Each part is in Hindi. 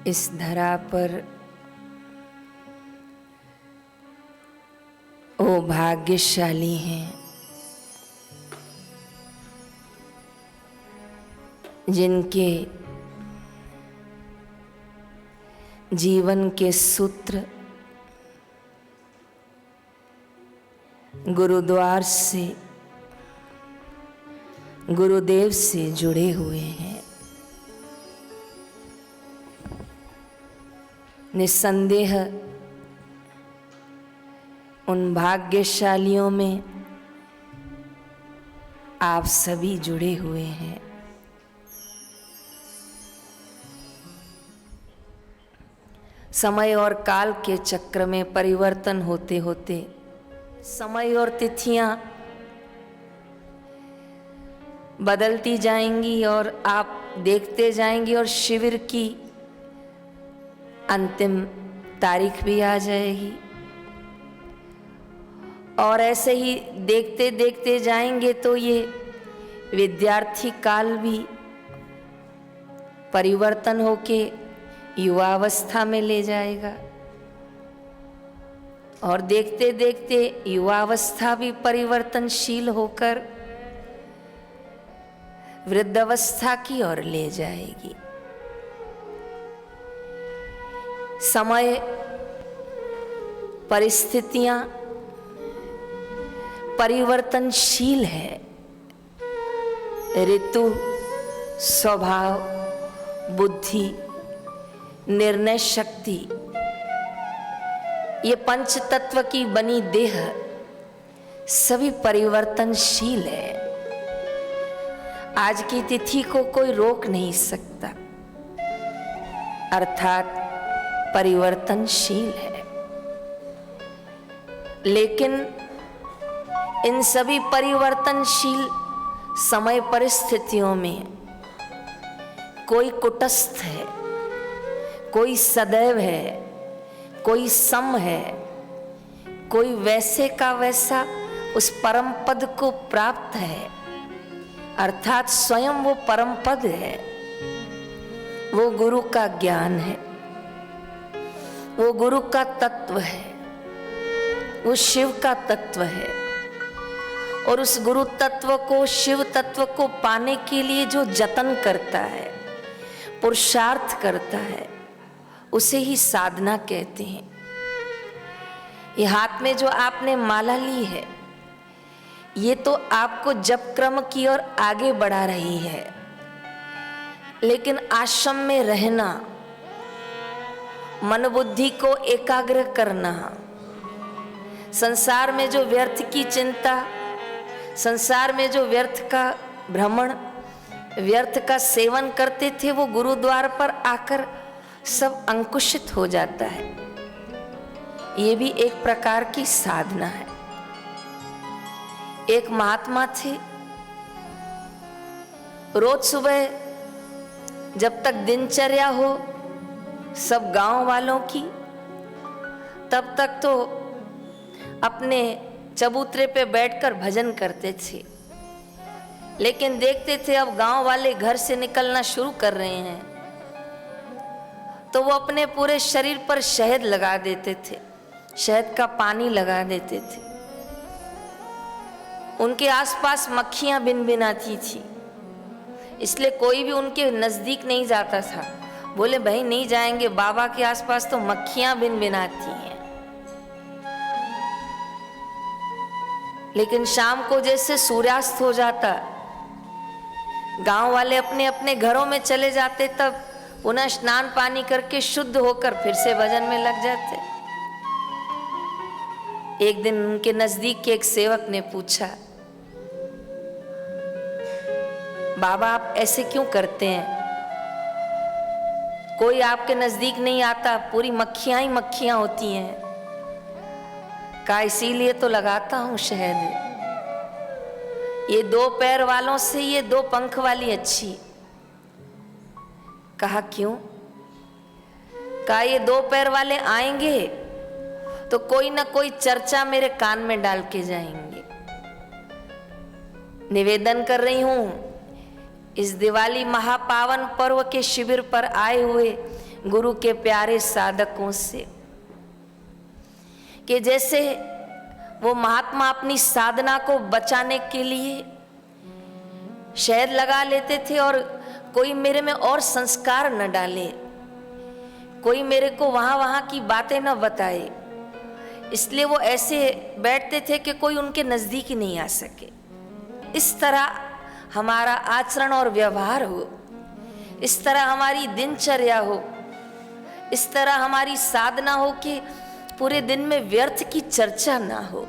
इस धरा पर वो भाग्यशाली हैं जिनके जीवन के सूत्र गुरुद्वार से, गुरुदेव से जुड़े हुए हैं। निस्संदेह उन भाग्यशालियों में आप सभी जुड़े हुए हैं। समय और काल के चक्र में परिवर्तन होते होते समय और तिथियां बदलती जाएंगी और आप देखते जाएंगे और शिविर की अंतिम तारीख भी आ जाएगी और ऐसे ही देखते देखते जाएंगे तो ये विद्यार्थी काल भी परिवर्तन होके युवावस्था में ले जाएगा और देखते देखते युवावस्था भी परिवर्तनशील होकर वृद्धावस्था की ओर ले जाएगी। समय, परिस्थितियां परिवर्तनशील है। ऋतु, स्वभाव, बुद्धि, निर्णय शक्ति, ये पंच तत्व की बनी देह सभी परिवर्तनशील है। आज की तिथि को कोई रोक नहीं सकता, अर्थात परिवर्तनशील है। लेकिन इन सभी परिवर्तनशील समय परिस्थितियों में कोई कुटस्थ है, कोई सदैव है, कोई सम है, कोई वैसे का वैसा उस परम पद को प्राप्त है, अर्थात स्वयं वो परम पद है। वो गुरु का ज्ञान है, वो गुरु का तत्व है, वो शिव का तत्व है। और उस गुरु तत्व को, शिव तत्व को पाने के लिए जो जतन करता है, पुरुषार्थ करता है, उसे ही साधना कहते हैं। ये हाथ में जो आपने माला ली है, ये तो आपको जप क्रम की ओर आगे बढ़ा रही है। लेकिन आश्रम में रहना, मन बुद्धि को एकाग्र करना, संसार में जो व्यर्थ की चिंता, संसार में जो व्यर्थ का भ्रमण, व्यर्थ का सेवन करते थे, वो गुरुद्वार पर आकर सब अंकुशित हो जाता है। ये भी एक प्रकार की साधना है। एक महात्मा थे, रोज सुबह जब तक दिनचर्या हो सब गांव वालों की, तब तक तो अपने चबूतरे पे बैठकर भजन करते थे। लेकिन देखते थे अब गांव वाले घर से निकलना शुरू कर रहे हैं, तो वो अपने पूरे शरीर पर शहद लगा देते थे, शहद का पानी लगा देते थे। उनके आसपास मक्खियां भिनभिनाती थी, इसलिए कोई भी उनके नजदीक नहीं जाता था। बोले भाई नहीं जाएंगे, बाबा के आसपास तो मक्खियां भिनभिनाती हैं। लेकिन शाम को जैसे सूर्यास्त हो जाता, गांव वाले अपने अपने घरों में चले जाते, तब पुनः स्नान पानी करके शुद्ध होकर फिर से भजन में लग जाते। एक दिन उनके नजदीक के एक सेवक ने पूछा, बाबा आप ऐसे क्यों करते हैं? कोई आपके नजदीक नहीं आता, पूरी मक्खियां ही मक्खियां होती हैं। कहा इसीलिए तो लगाता हूं शहद। ये दो पैर वालों से ये दो पंख वाली अच्छी। कहा क्यों? कहा ये दो पैर वाले आएंगे तो कोई ना कोई चर्चा मेरे कान में डाल के जाएंगे। निवेदन कर रही हूं, इस दिवाली महापावन पर्व के शिविर पर आए हुए गुरु के प्यारे साधकों से कि जैसे वो महात्मा अपनी साधना को बचाने के लिए शहद लगा लेते थे और कोई मेरे में और संस्कार न डाले, कोई मेरे को वहाँ की बातें न बताए, इसलिए वो ऐसे बैठते थे कि कोई उनके नज़दीक नहीं आ सके। इस तरह हमारा आचरण और व्यवहार हो, इस तरह हमारी दिनचर्या हो, इस तरह हमारी साधना हो कि पूरे दिन में व्यर्थ की चर्चा ना हो।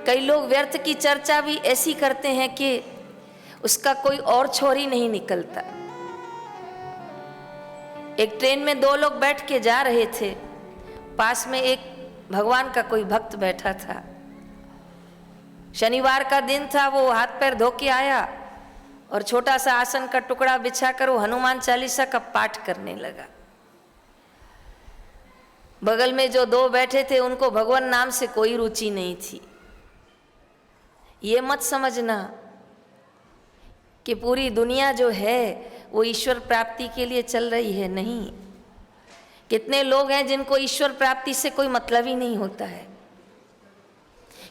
कई लोग व्यर्थ की चर्चा भी ऐसी करते हैं कि उसका कोई और छोर ही नहीं निकलता। एक ट्रेन में दो लोग बैठ के जा रहे थे, पास में एक भगवान का कोई भक्त बैठा था। शनिवार का दिन था, वो हाथ पैर धो के आया और छोटा सा आसन का टुकड़ा बिछाकर वो हनुमान चालीसा का पाठ करने लगा। बगल में जो दो बैठे थे उनको भगवान नाम से कोई रुचि नहीं थी। ये मत समझना कि पूरी दुनिया जो है वो ईश्वर प्राप्ति के लिए चल रही है, नहीं। कितने लोग हैं जिनको ईश्वर प्राप्ति से कोई मतलब ही नहीं होता है।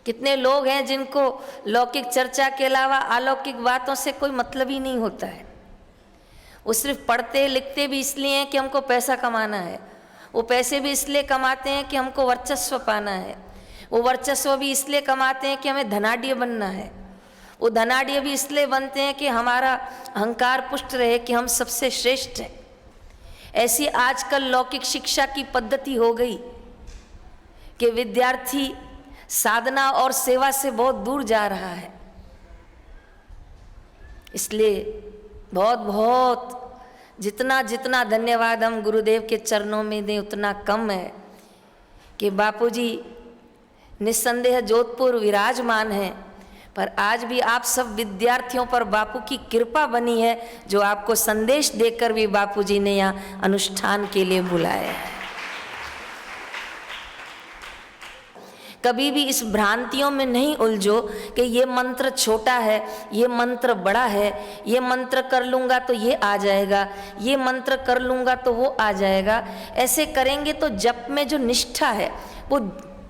कितने लोग हैं जिनको लौकिक चर्चा के अलावा अलौकिक बातों से कोई मतलब ही नहीं होता है। वो सिर्फ पढ़ते लिखते भी इसलिए हैं कि हमको पैसा कमाना है, वो पैसे भी इसलिए कमाते हैं कि हमको वर्चस्व पाना है, वो वर्चस्व भी इसलिए कमाते हैं कि हमें धनाढ्य बनना है, वो धनाढ्य भी इसलिए बनते हैं कि हमारा अहंकार पुष्ट रहे कि हम सबसे श्रेष्ठ हैं। ऐसी आजकल लौकिक शिक्षा की पद्धति हो गई कि विद्यार्थी साधना और सेवा से बहुत दूर जा रहा है। इसलिए बहुत बहुत जितना जितना धन्यवाद हम गुरुदेव के चरणों में दें उतना कम है कि बापूजी निस्संदेह जोधपुर विराजमान हैं, पर आज भी आप सब विद्यार्थियों पर बापू की कृपा बनी है, जो आपको संदेश देकर भी बापूजी ने यहाँ अनुष्ठान के लिए बुलाया है। कभी भी इस भ्रांतियों में नहीं उलझो कि ये मंत्र छोटा है, ये मंत्र बड़ा है, ये मंत्र कर लूँगा तो ये आ जाएगा, ये मंत्र कर लूँगा तो वो आ जाएगा। ऐसे करेंगे तो जप में जो निष्ठा है वो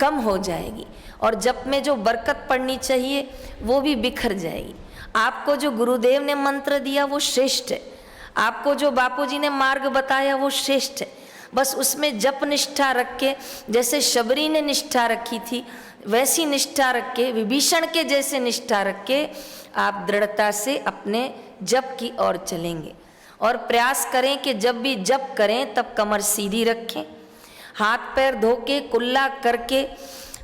कम हो जाएगी और जप में जो बरकत पड़नी चाहिए वो भी बिखर जाएगी। आपको जो गुरुदेव ने मंत्र दिया वो श्रेष्ठ है, आपको जो बापूजी ने मार्ग बताया वो श्रेष्ठ है। बस उसमें जप निष्ठा रख के, जैसे शबरी ने निष्ठा रखी थी वैसी निष्ठा रख के, विभीषण के जैसे निष्ठा रख के आप दृढ़ता से अपने जप की ओर चलेंगे। और प्रयास करें कि जब भी जप करें तब कमर सीधी रखें, हाथ पैर धो के कुल्ला करके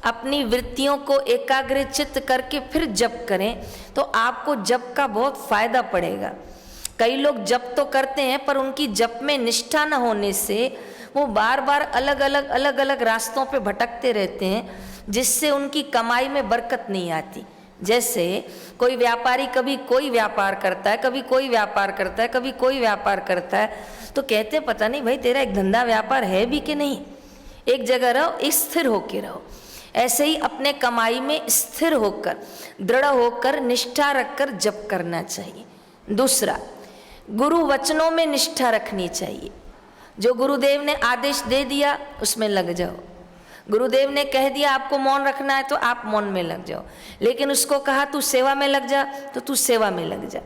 अपनी वृत्तियों को एकाग्रचित्त करके फिर जप करें, तो आपको जप का बहुत फायदा पड़ेगा। कई लोग जप तो करते हैं पर उनकी जप में निष्ठा न होने से वो बार बार अलग अलग रास्तों पे भटकते रहते हैं, जिससे उनकी कमाई में बरकत नहीं आती। जैसे कोई व्यापारी कभी कोई व्यापार करता है, कभी कोई व्यापार करता है, कभी कोई व्यापार करता है, तो कहते पता नहीं भाई तेरा एक धंधा व्यापार है भी कि नहीं, एक जगह रहो, स्थिर होके रहो। ऐसे ही अपने कमाई में स्थिर होकर, दृढ़ होकर, निष्ठा रखकर जप करना चाहिए। दूसरा, गुरु वचनों में निष्ठा रखनी चाहिए। जो गुरुदेव ने आदेश दे दिया उसमें लग जाओ। गुरुदेव ने कह दिया आपको मौन रखना है तो आप मौन में लग जाओ, लेकिन उसको कहा तू सेवा में लग जा तो तू सेवा में लग जा।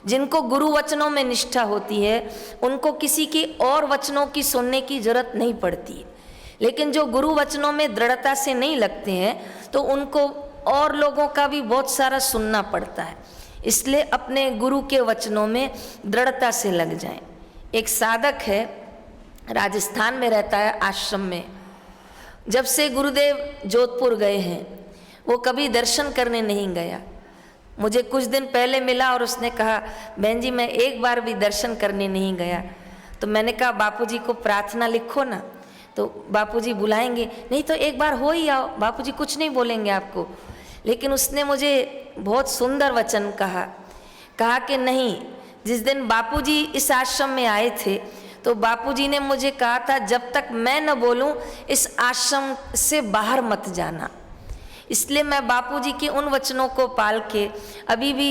जिनको गुरु वचनों में निष्ठा होती है उनको किसी की और वचनों की सुनने की जरूरत नहीं पड़ती है, लेकिन जो गुरु वचनों में दृढ़ता से नहीं लगते हैं तो उनको और लोगों का भी बहुत सारा सुनना पड़ता है। इसलिए अपने गुरु के वचनों में दृढ़ता से लग जाएं। एक साधक है, राजस्थान में रहता है, आश्रम में। जब से गुरुदेव जोधपुर गए हैं वो कभी दर्शन करने नहीं गया। मुझे कुछ दिन पहले मिला और उसने कहा बहन जी मैं एक बार भी दर्शन करने नहीं गया। तो मैंने कहा बापूजी को प्रार्थना लिखो ना, तो बापूजी बुलाएंगे, नहीं तो एक बार हो ही आओ, बापूजी कुछ नहीं बोलेंगे आपको। लेकिन उसने मुझे बहुत सुंदर वचन कहा कि नहीं, जिस दिन बापूजी इस आश्रम में आए थे तो बापूजी ने मुझे कहा था जब तक मैं न बोलूं इस आश्रम से बाहर मत जाना। इसलिए मैं बापूजी के उन वचनों को पाल के अभी भी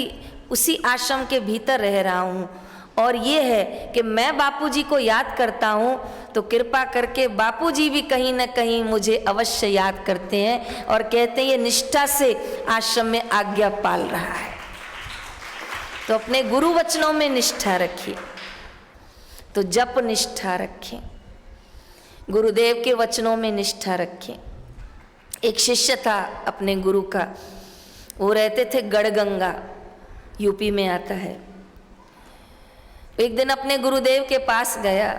उसी आश्रम के भीतर रह रहा हूँ और ये है कि मैं बापूजी को याद करता हूँ तो कृपा करके बापूजी भी कहीं ना कहीं मुझे अवश्य याद करते हैं और कहते हैं ये निष्ठा से आश्रम में आज्ञा पाल रहा है। तो अपने गुरु वचनों में निष्ठा रखिए, तो जप निष्ठा रखें, गुरुदेव के वचनों में निष्ठा रखें। एक शिष्य था अपने गुरु का, वो रहते थे गढ़गंगा, यूपी में आता है। एक दिन अपने गुरुदेव के पास गया,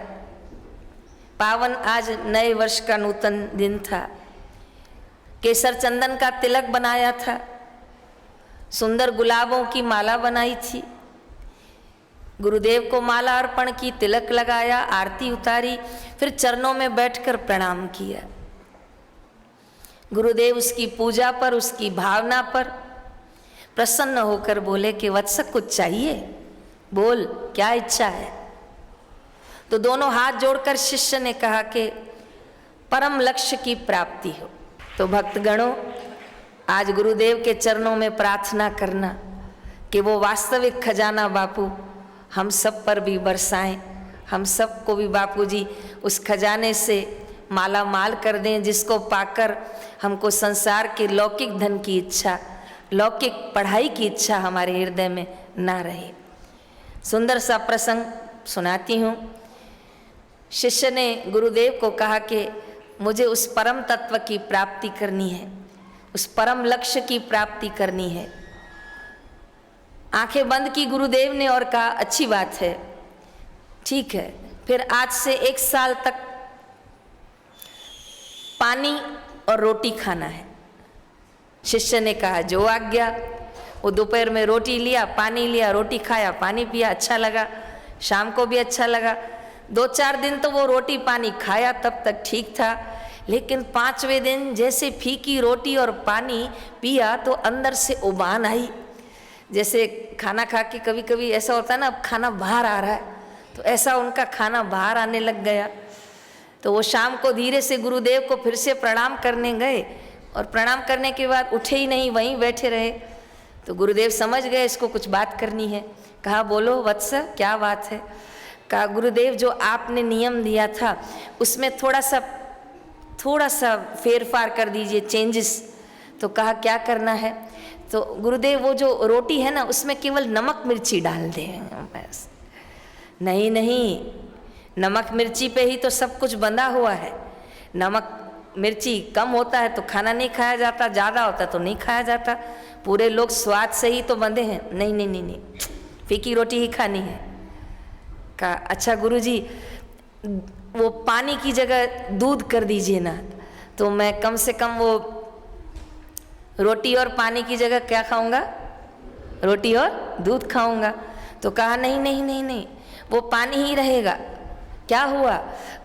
पावन आज नए वर्ष का नूतन दिन था, केसर चंदन का तिलक बनाया था, सुंदर गुलाबों की माला बनाई थी, गुरुदेव को माला अर्पण की, तिलक लगाया, आरती उतारी, फिर चरणों में बैठकर प्रणाम किया। गुरुदेव उसकी पूजा पर, उसकी भावना पर प्रसन्न होकर बोले कि वत्स कुछ चाहिए, बोल क्या इच्छा है। तो दोनों हाथ जोड़कर शिष्य ने कहा कि परम लक्ष्य की प्राप्ति हो। तो भक्तगणों, आज गुरुदेव के चरणों में प्रार्थना करना कि वो वास्तविक खजाना बापू हम सब पर भी बरसाएं, हम सबको भी बापूजी उस खजाने से माला माल कर दें, जिसको पाकर हमको संसार के लौकिक धन की इच्छा, लौकिक पढ़ाई की इच्छा हमारे हृदय में ना रहे। सुंदर सा प्रसंग सुनाती हूँ। शिष्य ने गुरुदेव को कहा कि मुझे उस परम तत्व की प्राप्ति करनी है, उस परम लक्ष्य की प्राप्ति करनी है। आंखें बंद की गुरुदेव ने और कहा अच्छी बात है, ठीक है, फिर आज से 1 साल तक पानी और रोटी खाना है। शिष्य ने कहा जो आज्ञा। वो दोपहर में रोटी लिया, पानी लिया, रोटी खाया, पानी पिया, अच्छा लगा, शाम को भी अच्छा लगा। 2-4 दिन तो वो रोटी पानी खाया, तब तक ठीक था, लेकिन 5वें दिन जैसे फीकी रोटी और पानी पिया तो अंदर से उबान आई। जैसे खाना खा के कभी कभी ऐसा होता है ना, अब खाना बाहर आ रहा है, तो ऐसा उनका खाना बाहर आने लग गया। तो वो शाम को धीरे से गुरुदेव को फिर से प्रणाम करने गए और प्रणाम करने के बाद उठे ही नहीं, वहीं बैठे रहे। तो गुरुदेव समझ गए इसको कुछ बात करनी है। कहा बोलो वत्स क्या बात है। कहा गुरुदेव जो आपने नियम दिया था उसमें थोड़ा सा फेरफार कर दीजिए, चेंजेस। तो कहा क्या करना है। तो गुरुदेव वो जो रोटी है ना उसमें केवल नमक मिर्ची डाल दें बस। नहीं नहीं, नमक मिर्ची पे ही तो सब कुछ बंधा हुआ है। नमक मिर्ची कम होता है तो खाना नहीं खाया जाता, ज़्यादा होता तो नहीं खाया जाता। पूरे लोग स्वाद से ही तो बंधे हैं। नहीं नहीं नहीं नहीं, फीकी रोटी ही खानी है। कहा अच्छा गुरुजी वो पानी की जगह दूध कर दीजिए ना। तो मैं कम से कम वो रोटी और पानी की जगह क्या खाऊंगा, रोटी और दूध खाऊंगा। तो कहा नहीं नहीं नहीं नहीं, वो पानी ही रहेगा। क्या हुआ।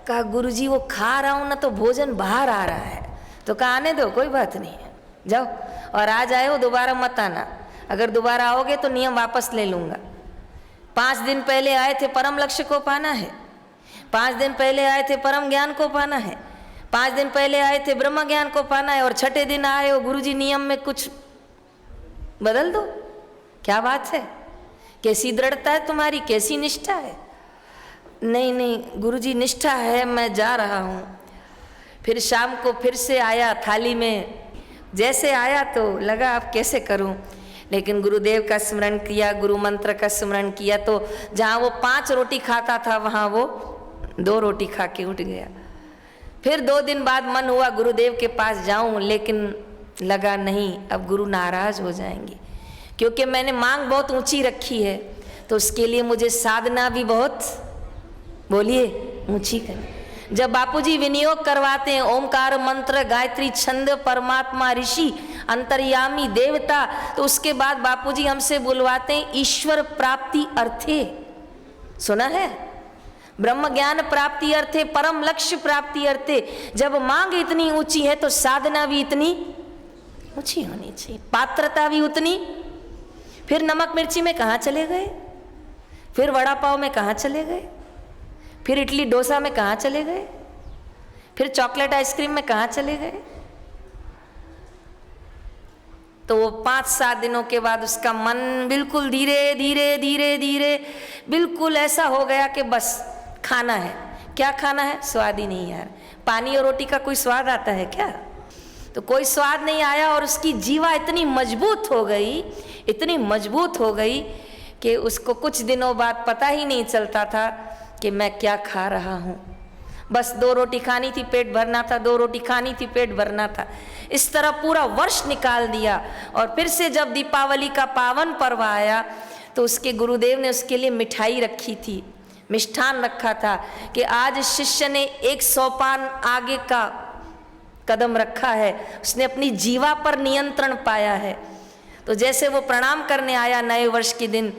कहा गुरुजी वो खा रहा हूँ ना तो भोजन बाहर आ रहा है। तो कहा आने दो, कोई बात नहीं है, जाओ, और आज आए हो दोबारा मत आना। अगर दोबारा आओगे तो नियम वापस ले लूँगा। 5 दिन पहले आए थे, परम लक्ष्य को पाना है। 5 दिन पहले आए थे, परम ज्ञान को पाना है। 5 दिन पहले आए थे, ब्रह्म ज्ञान को पाना है, और 6ठे दिन आए हो गुरुजी नियम में कुछ बदल दो। क्या बात है, कैसी दृढ़ता है तुम्हारी, कैसी निष्ठा है। नहीं नहीं गुरुजी निष्ठा है, मैं जा रहा हूँ। फिर शाम को फिर से आया, थाली में जैसे आया तो लगा अब कैसे करूँ, लेकिन गुरुदेव का स्मरण किया, गुरु मंत्र का स्मरण किया। तो जहाँ वो 5 रोटी खाता था वहाँ वो 2 रोटी खा के उठ गया। फिर 2 दिन बाद मन हुआ गुरुदेव के पास जाऊँ, लेकिन लगा नहीं अब गुरु नाराज हो जाएंगे, क्योंकि मैंने मांग बहुत ऊंची रखी है, तो उसके लिए मुझे साधना भी बहुत, बोलिए, ऊंची करें। जब बापूजी विनियोग करवाते हैं ओमकार मंत्र, गायत्री छंद, परमात्मा, ऋषि, अंतर्यामी, देवता, तो उसके बाद बापूजी हमसे बुलवाते हैं ईश्वर प्राप्ति अर्थे। सुना है, ब्रह्म ज्ञान प्राप्ति अर्थे, परम लक्ष्य प्राप्ति अर्थे। जब मांग इतनी ऊंची है तो साधना भी इतनी ऊंची होनी चाहिए, पात्रता भी उतनी। फिर नमक मिर्ची में कहाँ चले गए, फिर वड़ा पाव में कहाँ चले गए, फिर इडली डोसा में कहाँ चले गए, फिर चॉकलेट आइसक्रीम में कहाँ चले गए। तो वो 5-7 दिनों के बाद उसका मन बिल्कुल धीरे धीरे धीरे धीरे बिल्कुल ऐसा हो गया कि बस खाना है। क्या खाना है? स्वाद ही नहीं यार। पानी और रोटी का कोई स्वाद आता है क्या? तो कोई स्वाद नहीं आया और उसकी जीवा इतनी मजबूत हो गई, इतनी मजबूत हो गई कि उसको कुछ दिनों बाद पता ही नहीं चलता था कि मैं क्या खा रहा हूँ। बस 2 रोटी खानी थी, पेट भरना था, 2 रोटी खानी थी, पेट भरना था। इस तरह पूरा वर्ष निकाल दिया। और फिर से जब दीपावली का पावन पर्व आया तो उसके गुरुदेव ने उसके लिए मिठाई रखी थी, मिष्ठान रखा था कि आज शिष्य ने एक सोपान आगे का कदम रखा है, उसने अपनी जीवा पर नियंत्रण पाया है। तो जैसे वो प्रणाम करने आया नए वर्ष के दिन,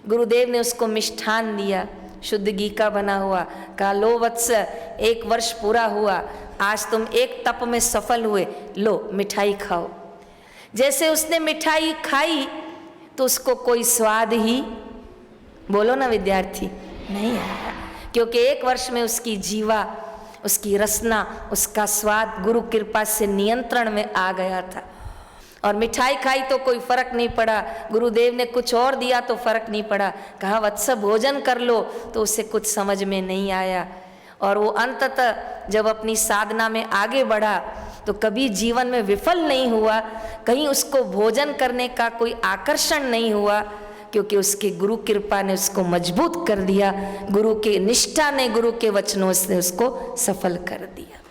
गुरुदेव ने उसको मिष्ठान दिया, शुद्ध घी का बना हुआ। कहा, लो वत्स, 1 वर्ष पूरा हुआ, आज तुम एक तप में सफल हुए, लो मिठाई खाओ। जैसे उसने मिठाई खाई तो उसको कोई स्वाद ही, बोलो ना विद्यार्थी, नहीं आया, क्योंकि 1 वर्ष में उसकी जीवा, उसकी रसना, उसका स्वाद गुरु कृपा से नियंत्रण में आ गया था। और मिठाई खाई तो कोई फर्क नहीं पड़ा, गुरुदेव ने कुछ और दिया तो फर्क नहीं पड़ा। कहा, वत्स भोजन कर लो, तो उसे कुछ समझ में नहीं आया। और वो अंततः जब अपनी साधना में आगे बढ़ा तो कभी जीवन में विफल नहीं हुआ, कहीं उसको भोजन करने का कोई आकर्षण नहीं हुआ, क्योंकि उसके गुरु कृपा ने उसको मजबूत कर दिया, गुरु के निष्ठा ने, गुरु के वचनों से उसको सफल कर दिया।